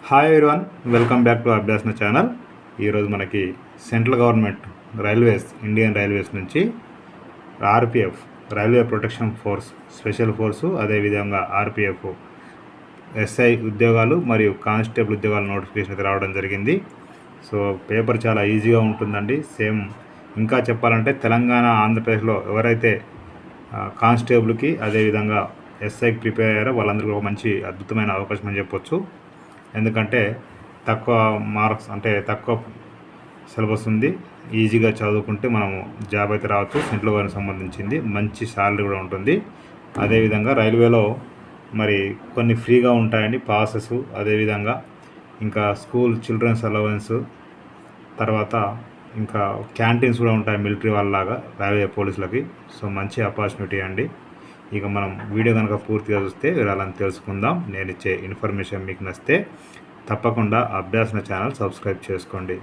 Hi everyone, welcome back to Abhyasana channel. ఈరోజు మనకి central government Indian railways నుంచి RPF railway protection force special force, అదేవిధంగా RPF SI ఉద్యోగాలు మరియు కానిస్టేబుల్ ఉద్యోగాల నోటిఫికేషన్ అయితే రావడం జరిగింది. సో పేపర్ చాలా ఈజీగా ఉంటుందండి. సేమ్ ఇంకా చెప్పాలంటే తెలంగాణ, ఆంధ్రప్రదేశ్లో ఎవరైతే కానిస్టేబుల్కి అదేవిధంగా ఎస్ఐకి ప్రిపేర్ అయ్యారో వాళ్ళందరికీ ఒక మంచి అద్భుతమైన అవకాశం అని చెప్పొచ్చు. ఎందుకంటే తక్కువ మార్క్స్, అంటే తక్కువ సిలబస్ ఉంది, ఈజీగా చదువుకుంటే మనము జాబ్ అయితే రావచ్చు. సెంట్రల్ గవర్నమెంట్ సంబంధించింది, మంచి శాలరీ కూడా ఉంటుంది. అదేవిధంగా రైల్వేలో మరి కొన్ని ఫ్రీగా ఉంటాయండి పాసెస్, అదేవిధంగా ఇంకా స్కూల్ చిల్డ్రన్స్ అలవెన్స్, తర్వాత ఇంకా క్యాంటీన్స్ కూడా ఉంటాయి మిలిటరీ వాళ్ళలాగా రైల్వే పోలీసులకి. సో మంచి ఆపర్చునిటీ అండి. ఇక మనం వీడియో కనుక పూర్తిగా చూస్తే వివరాలను తెలుసుకుందాం. నేను ఇచ్చే ఇన్ఫర్మేషన్ మీకు నచ్చితే తప్పకుండా అభ్యాసన ఛానల్ సబ్స్క్రైబ్ చేసుకోండి.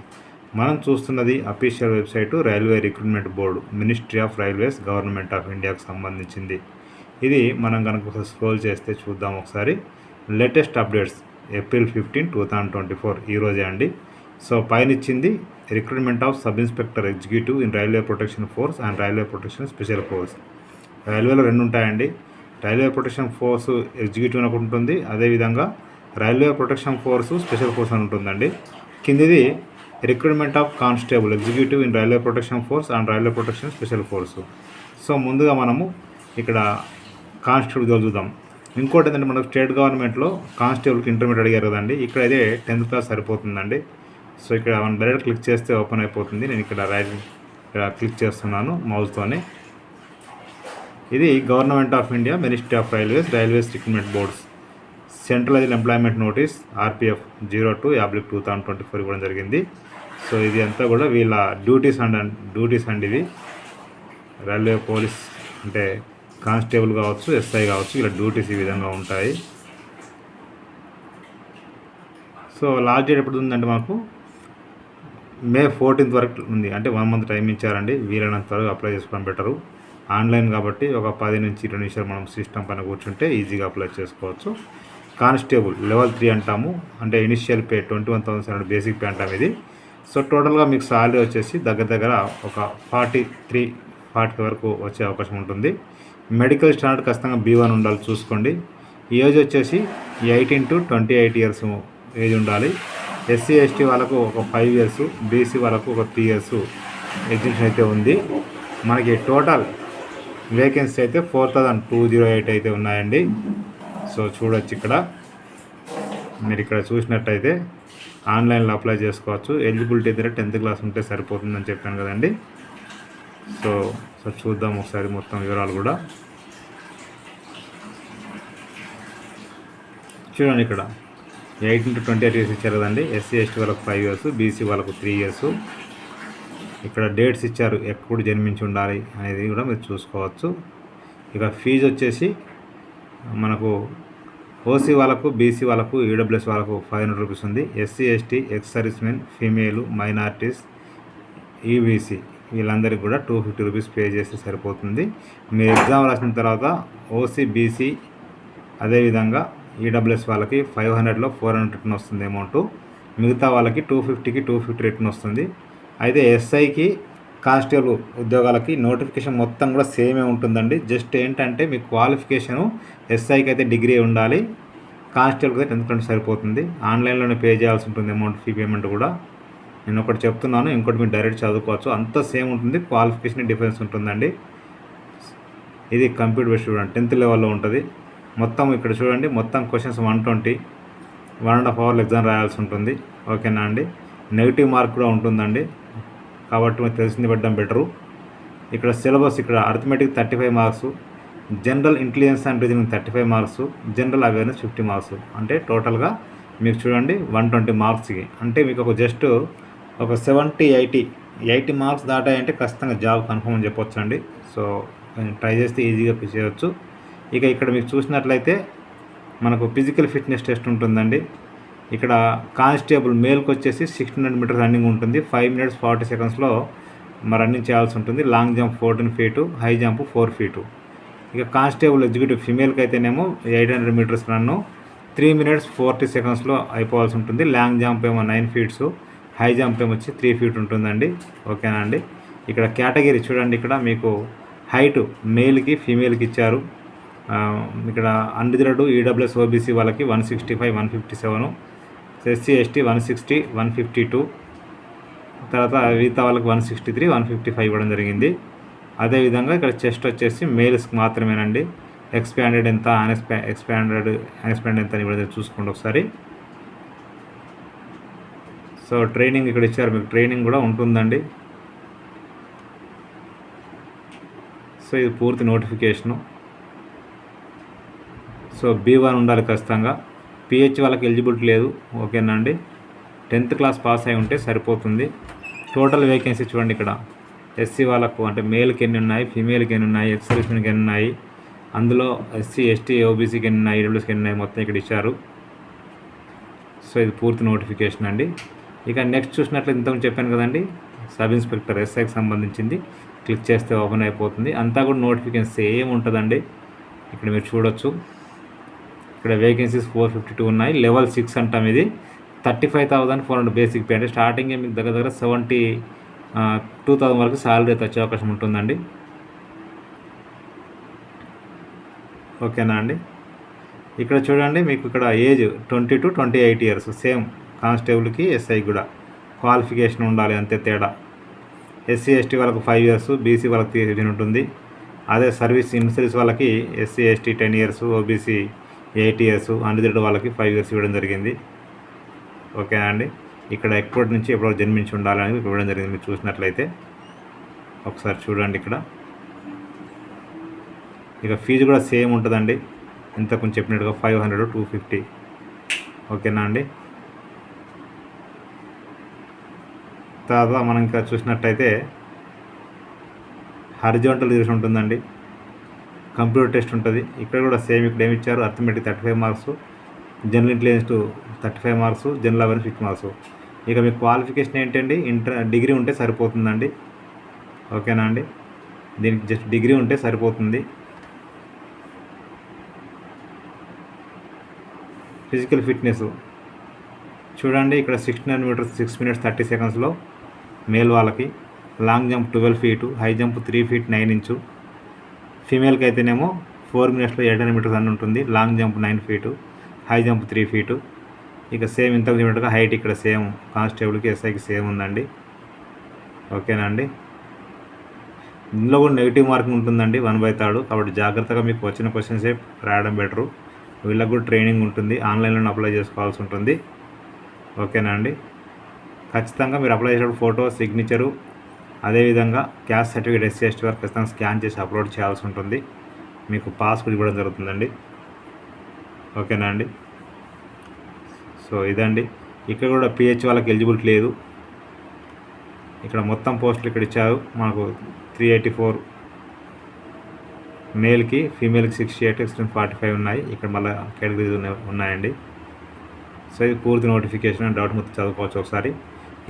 మనం చూస్తున్నది official website railway recruitment board, ministry of railways, government of ఇండియాకు సంబంధించింది. ఇది మనం కనుక స్క్రోల్ చేస్తే చూద్దాం ఒకసారి. లేటెస్ట్ అప్డేట్స్ ఏప్రిల్ 15, 2024 ఈరోజే అండి. సో పైన ఇచ్చింది recruitment of sub inspector executive in railway protection force and railway protection special force. రైల్వేలో రెండు ఉంటాయండి. రైల్వే ప్రొటెక్షన్ ఫోర్స్ ఎగ్జిక్యూటివ్ అని ఒకటి ఉంటుంది, అదేవిధంగా railway protection force special force అని ఉంటుందండి. కిందిది recruitment of constable executive in railway protection force and railway protection special force. So ముందుగా మనము ఇక్కడ కానిస్టేబుల్ చూద్దాం. ఇంకోటి ఏంటంటే మనకు స్టేట్ గవర్నమెంట్లో కానిస్టేబుల్కి ఇంటర్మీడియట్ అడిగారు కదండి. ఇక్కడ అయితే 10th క్లాస్ సరిపోతుందండి. సో ఇక్కడ మనం డైరెక్ట్ క్లిక్ చేస్తే ఓపెన్ అయిపోతుంది. నేను ఇక్కడ క్లిక్ చేస్తున్నాను మౌస్తోనే. ఇది government of India, ministry of railways recruitment boards centralised employment notice RPF 02/2024 ఇవ్వడం జరిగింది. సో ఇది అంతా కూడా వీళ్ళ డ్యూటీస్ అండి. ఇవి రైల్వే పోలీస్ అంటే కానిస్టేబుల్ కావచ్చు, ఎస్ఐ కావచ్చు, వీళ్ళ డ్యూటీస్ ఈ విధంగా ఉంటాయి. సో లాస్ట్ డేట్ ఎప్పుడు ఉందంటే మనకు May 14th వరకు ఉంది. అంటే 1 month టైం ఇచ్చారండి. వీలైనంత వరకు అప్లై చేసుకోవడం బెటరు. ఆన్లైన్ కాబట్టి ఒక 10 నుంచి 20 నిమిషాలు మనం సిస్టమ్ పైన కూర్చుంటే ఈజీగా అప్లై చేసుకోవచ్చు. కానిస్టేబుల్ లెవెల్ 3 అంటాము, అంటే ఇనిషియల్ పే 21,700 బేసిక్ పే అంటాము ఇది. సో టోటల్గా మీకు సాలరీ వచ్చేసి దగ్గర ఒక 40 వరకు వచ్చే అవకాశం ఉంటుంది. మెడికల్ స్టాండర్డ్ ఖచ్చితంగా B1 ఉండాలి చూసుకోండి. ఈ ఏజ్ వచ్చేసి 18 to 28 years ఏజ్ ఉండాలి. SC ST వాళ్ళకు ఒక 5 years, BC వాళ్ళకు ఒక 3 years ఎగ్జిబిషన్ అయితే ఉంది. మనకి టోటల్ వేకెన్సీ అయితే 4,208 అయితే ఉన్నాయండి. సో చూడొచ్చు ఇక్కడ, మీరు ఇక్కడ చూసినట్టయితే ఆన్లైన్లో అప్లై చేసుకోవచ్చు. ఎలిజిబిలిటీ అయితే 10th క్లాస్ ఉంటే సరిపోతుందని చెప్పాను కదండి. సో చూద్దాం ఒకసారి మొత్తం వివరాలు కూడా చూడండి. ఇక్కడ 18 to 28 years ఇచ్చారు కదండి. SC ST వాళ్ళకు 5 years, BC వాళ్ళకు 3 years. ఇక్కడ డేట్స్ ఇచ్చారు, ఎప్పుడు జన్మించి ఉండాలి అనేది కూడా మీరు చూసుకోవచ్చు. ఇక ఫీజు వచ్చేసి మనకు OC వాళ్ళకు, BC వాళ్ళకు, EWS వాళ్ళకు 500 రూపీస్ ఉంది. SC ST, ex service men, female, minorities, EBC వీళ్ళందరికీ కూడా 250 రూపీస్ పే చేస్తే సరిపోతుంది. మీరు ఎగ్జామ్ రాసిన తర్వాత OC, BC అదేవిధంగా EWS వాళ్ళకి 500లో 400 రిటర్న్ వస్తుంది అమౌంట్. మిగతా వాళ్ళకి 250కి 250 రిటర్న్ వస్తుంది. అయితే SIకి, కానిస్టేబుల్ ఉద్యోగాలకి నోటిఫికేషన్ మొత్తం కూడా సేమే ఉంటుందండి. జస్ట్ ఏంటంటే మీ క్వాలిఫికేషను SIకి అయితే డిగ్రీ ఉండాలి, కానిస్టేబుల్కి అయితే 10th క్లాస్ సరిపోతుంది. ఆన్లైన్లోనే పే చేయాల్సి ఉంటుంది అమౌంట్, ఫీ పేమెంట్ కూడా. నేను ఒకటి చెప్తున్నాను, ఇంకోటి మీరు డైరెక్ట్ చదువుకోవచ్చు. అంతా సేమ్ ఉంటుంది, క్వాలిఫికేషన్ డిఫరెన్స్ ఉంటుందండి. ఇది కంప్యూటర్ బేస్డ్ చూడండి, 10th లెవెల్లో ఉంటుంది. మొత్తం ఇక్కడ చూడండి, మొత్తం క్వశ్చన్స్ 120, 1.5 hours ఎగ్జామ్ రాయాల్సి ఉంటుంది. ఓకేనా అండి. నెగిటివ్ మార్క్ కూడా ఉంటుందండి, కాబట్టి మీకు తెలిసింది పెట్టడం బెటరు. ఇక్కడ సిలబస్, ఇక్కడ arithmetic 35 marks, general intelligence and reasoning 35 marks, general awareness 50 marks. అంటే టోటల్గా మీకు చూడండి 120 మార్క్స్కి. అంటే మీకు ఒక జస్ట్ ఒక 70-80 మార్క్స్ దాటాయంటే ఖచ్చితంగా జాబ్ కన్ఫర్మ్ అని చెప్పొచ్చు అండి. సో ట్రై చేస్తే ఈజీగా చేయవచ్చు. ఇక ఇక్కడ మీకు చూసినట్లయితే మనకు ఫిజికల్ ఫిట్నెస్ టెస్ట్ ఉంటుందండి. ఇక్కడ కానిస్టేబుల్ మేల్కి వచ్చేసి 1600 మీటర్ రన్నింగ్ ఉంటుంది. 5 minutes 40 secondsలో రన్నింగ్ చేయాల్సి ఉంటుంది. Long jump 14 feet, high jump 4 feet. ఇక కానిస్టేబుల్ ఎగ్జిక్యూటివ్ ఫిమేల్కి అయితేనేమో 800 meters రన్ను, 3 minutes 40 secondsలో అయిపోవాల్సి ఉంటుంది. లాంగ్ జంప్ ఏమో 9 feet, హై జంప్ ఏమో వచ్చి 3 feet ఉంటుందండి. ఓకేనా అండి. ఇక్కడ కేటగిరీ చూడండి, ఇక్కడ మీకు హైట్ మేల్కి ఫీమేల్కి ఇచ్చారు. ఇక్కడ అన్రిజర్వ్డ్ ఈడబ్ల్యూఎస్ ఓబీసీ వాళ్ళకి 165, 157, ఎస్సీ ఎస్టీ 160, 152, తర్వాత మిగతా వాళ్ళకి 163, 155 ఇవ్వడం జరిగింది. అదేవిధంగా ఇక్కడ చెస్ట్ వచ్చేసి మేల్స్కి మాత్రమేనండి. ఎక్స్పాండెడ్ ఎంత, ఎక్స్పాండెడ్ ఎంత ఇవ్వడం చూసుకోండి ఒకసారి. సో ట్రైనింగ్ ఇక్కడ ఇచ్చారు, మీకు ట్రైనింగ్ కూడా ఉంటుందండి. సో ఇది పూర్తి నోటిఫికేషను. సో B1 ఉండాలి ఖచ్చితంగా. పిహెచ్ వాళ్ళకి ఎలిజిబిలిటీ లేదు. ఓకేనా అండి. 10th క్లాస్ పాస్ అయి ఉంటే సరిపోతుంది. టోటల్ వేకెన్సీ చూడండి, ఇక్కడ ఎస్సీ వాళ్ళకు అంటే మేల్కి ఎన్ని ఉన్నాయి, ఫీమేల్కి ఎన్ని ఉన్నాయి, ఎక్స్ సర్వీస్మెన్కి ఎన్ని ఉన్నాయి, అందులో ఎస్సీ ఎస్టీ ఓబీసీకి ఎన్ని ఉన్నాయి, ఈడబ్ల్యూఎస్కి ఎన్ని ఉన్నాయి, మొత్తం ఇక్కడ ఇచ్చారు. సో ఇది పూర్తి నోటిఫికేషన్ అండి. ఇక నెక్స్ట్ చూసినట్లు ఇంతకుముందు చెప్పాను కదండి, సబ్ ఇన్స్పెక్టర్ ఎస్ఐకి సంబంధించింది. క్లిక్ చేస్తే ఓపెన్ అయిపోతుంది. అంతా కూడా నోటిఫికేషన్ సేమ్ ఉంటుందండి. ఇక్కడ మీరు చూడొచ్చు, ఇక్కడ వేకెన్సీస్ 452 ఉన్నాయి. లెవెల్ 6 అంటాం. ఇది 35,400 బేసిక్ పే. అంటే స్టార్టింగే మీకు దగ్గర 72,000 వరకు శాలరీ వచ్చే అవకాశం ఉంటుందండి. ఓకేనా అండి. ఇక్కడ చూడండి, మీకు ఇక్కడ ఏజ్ 20 to 28 years సేమ్ కానిస్టేబుల్కి ఎస్ఐకి కూడా క్వాలిఫికేషన్ ఉండాలి, అంతే తేడా. ఎస్సీ ఎస్టీ వాళ్ళకు 5 years, బీసీ వాళ్ళకి 3 ఉంటుంది. అదే ఇన్ సర్వీస్ వాళ్ళకి SC ST 10 years, OBC 8 years, unreserved వాళ్ళకి 5 years ఇవ్వడం జరిగింది. ఓకేనా అండి. ఇక్కడ ఎప్పటి నుంచి ఎప్పటి జన్మించి ఉండాలని ఇవ్వడం జరిగింది. మీరు చూసినట్లయితే ఒకసారి చూడండి ఇక్కడ. ఇక ఫీజు కూడా సేమ్ ఉంటుందండి, ఇంతకు చెప్పినట్టుగా 500, 250. ఓకేనా అండి. తర్వాత మనం ఇంకా చూసినట్టయితే హారిజాంటల్ రిజర్వేషన్ ఉంటుందండి. కంప్యూటర్ టెస్ట్ ఉంటుంది. ఇక్కడ కూడా సేమ్. ఇక్కడ ఏమి ఇచ్చారు, arithmetic 35 marks, general intelligence 35 marks, general awareness 50 marks. ఇక మీ క్వాలిఫికేషన్ ఏంటండి, డిగ్రీ ఉంటే సరిపోతుందండి. ఓకేనా అండి. దీనికి జస్ట్ డిగ్రీ ఉంటే సరిపోతుంది. ఫిజికల్ ఫిట్నెస్ చూడండి, ఇక్కడ 1600 meters 6 minutes 30 secondsలో మేల్ వాళ్ళకి. Long jump 12 feet, high jump 3 feet 9 inches. ఫీమేల్కి అయితేనేమో 4 minutesలో 800 meters అని ఉంటుంది. Long jump 9 feet, high jump 3 feet. ఇక సేమ్ ఇంతకు చెప్పినట్టుగా హైట్ ఇక్కడ సేమ్ కానిస్టేబుల్కి ఎస్ఐకి సేమ్ ఉందండి. ఓకేనా అండి. ఇందులో కూడా నెగిటివ్ మార్కింగ్ ఉంటుందండి 1/3. కాబట్టి జాగ్రత్తగా మీకు వచ్చిన క్వశ్చన్సే రాయడం బెటరు. వీళ్ళకి కూడా ట్రైనింగ్ ఉంటుంది, ఆన్లైన్లో అప్లై చేసుకోవాల్సి ఉంటుంది. ఓకేనా అండి. ఖచ్చితంగా మీరు అప్లై చేసేటప్పుడు ఫోటో, సిగ్నేచరు, అదేవిధంగా క్యాస్ట్ సర్టిఫికేట్ ఎస్సీ ఎస్టీ వారు ఖచ్చితంగా స్కాన్ చేసి అప్లోడ్ చేయాల్సి ఉంటుంది. మీకు పాస్ కూడా ఇవ్వడం జరుగుతుందండి. ఓకేనా అండి. సో ఇదండి. ఇక్కడ కూడా పిహెచ్ వాళ్ళకి ఎలిజిబిలిటీ లేదు. ఇక్కడ మొత్తం పోస్టులు ఇక్కడ ఇచ్చారు మనకు 384 మేల్కి, ఫీమేల్కి 68, ఎక్స్టెంట్ 45 ఉన్నాయి. ఇక్కడ మళ్ళీ కేటగిరీస్ ఉన్నాయండి. సో ఇది పూర్తి నోటిఫికేషన్. డౌట్ మొత్తం చదువుకోవచ్చు ఒకసారి.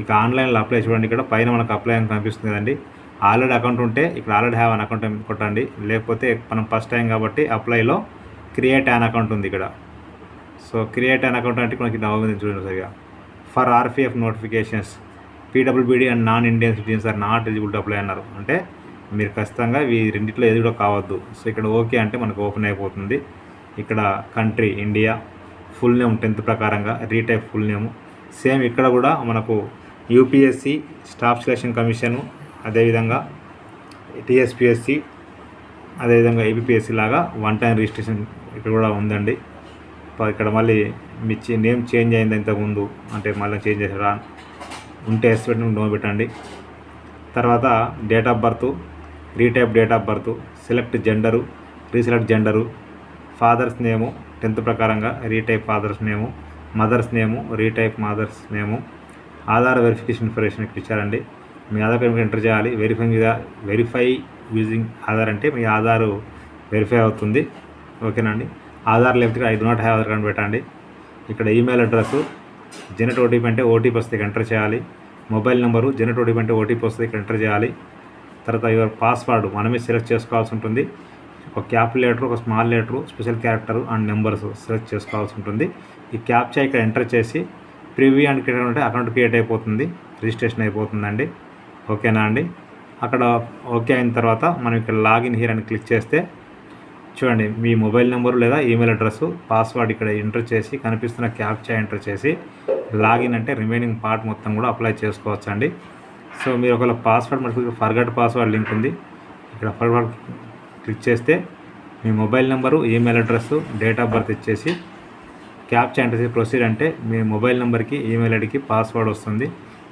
ఇక ఆన్లైన్లో అప్లై చూడండి, ఇక్కడ పైన మనకు అప్లై అని కనిపిస్తుంది కదండి. ఆల్రెడీ అకౌంట్ ఉంటే ఇక్కడ ఆల్రెడీ హ్యావ్ అన్ అకౌంట్ కొట్టండి. లేకపోతే మనం ఫస్ట్ టైం కాబట్టి అప్లైలో క్రియేట్ అన్ అకౌంట్ ఉంది ఇక్కడ. సో క్రియేట్ అన్ అకౌంట్ అంటే మనకి నవ్వుంది చూడండి సరిగా. For RPF notifications PWBD and non Indian citizens are not eligible to apply అన్నారు. అంటే మీరు ఖచ్చితంగా ఈ రెండింటిలో ఏది కూడా కావద్దు. సో ఇక్కడ ఓకే అంటే మనకు ఓపెన్ అయిపోతుంది. ఇక్కడ country India, full name 10th ప్రకారంగా, రీటైప్ ఫుల్ నేము సేమ్. ఇక్కడ కూడా మనకు యూపీఎస్సి, స్టాఫ్ సెలక్షన్ కమిషను, అదేవిధంగా టీఎస్పీఎస్సి, అదేవిధంగా ఏపీఎస్సి లాగా 1 time రిజిస్ట్రేషన్ ఇక్కడ కూడా ఉందండి. ఇక్కడ మళ్ళీ మీ నేమ్ చేంజ్ అయింది ఇంతకుముందు, అంటే మళ్ళీ చేంజ్ చేసారా ఉంటే ఎస్ పెట్టి నో పెట్టండి. తర్వాత date of birth, retype date of birth, select gender, reselect gender, fathers name 10th ప్రకారంగా, రీటైప్ ఫాదర్స్ నేము, మదర్స్ నేము, రీటైప్ మదర్స్ నేము, ఆధార్ వెరిఫికేషన్ ఇన్ఫర్మేషన్ ఇక్కడ ఇచ్చారండి. మీ ఆధార్ కార్డు ఎంటర్ చేయాలి. వెరిఫై యూజింగ్ ఆధార్ అంటే మీ ఆధార్ వెరిఫై అవుతుంది. ఓకేనండి. ఆధార్ లేకపోతే I do not have Aadhaar card పెట్టండి. ఇక్కడ ఈమెయిల్ అడ్రస్, జనరేట్ ఓటీపీ అంటే ఓటీపీ వస్తే ఎంటర్ చేయాలి. మొబైల్ నెంబరు, జనరేట్ ఓటీపీ అంటే ఓటీపీ వస్తే ఎంటర్ చేయాలి. తర్వాత యువర్ పాస్వర్డ్ మనమే సెలెక్ట్ చేసుకోవాల్సి ఉంటుంది. ఒక క్యాపిటల్ లెటర్, ఒక small letter, special character and numbers select చేసుకోవాల్సి ఉంటుంది. ఈ క్యాప్చా ఇక్కడ ఎంటర్ చేసి ప్రివ్యూ అండ్ క్రియేట్ అంటే అకౌంట్ క్రియేట్ అయిపోతుంది, రిజిస్ట్రేషన్ అయిపోతుందండి. ఓకేనా అండి. అక్కడ ఓకే అయిన తర్వాత మనం ఇక్కడ లాగిన్ హియర్ అని క్లిక్ చేస్తే చూడండి, మీ మొబైల్ నెంబరు లేదా ఈమెయిల్ అడ్రస్, పాస్వర్డ్ ఇక్కడ ఎంటర్ చేసి కనిపిస్తున్న క్యాప్చా ఎంటర్ చేసి లాగిన్ అంటే రిమైనింగ్ పార్ట్ మొత్తం కూడా అప్లై చేసుకోవచ్చు అండి. సో మీరు ఒకవేళ పాస్వర్డ్ మనకు ఫర్గట్ పాస్వర్డ్ లింక్ ఉంది, ఇక్కడ ఫర్వర్డ్ క్లిక్ చేస్తే మీ mobile number, email address, date of birth ఇచ్చేసి క్యాప్చా ఎంటర్ చేసి ప్రొసీడ్ అంటే మీ మొబైల్ నెంబర్కి, ఈమెయిల్ ఐడికి పాస్వర్డ్ వస్తుంది.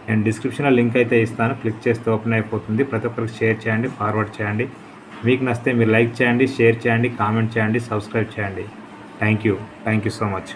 నేను డిస్క్రిప్షన్లో లింక్ అయితే ఇస్తాను, క్లిక్ చేస్తే ఓపెన్ అయిపోతుంది. ప్రతి ఒక్కరికి షేర్ చేయండి, ఫార్వర్డ్ చేయండి. మీకు నచ్చితే మీరు లైక్ చేయండి, షేర్ చేయండి, కామెంట్ చేయండి, సబ్స్క్రైబ్ చేయండి. Thank you so much.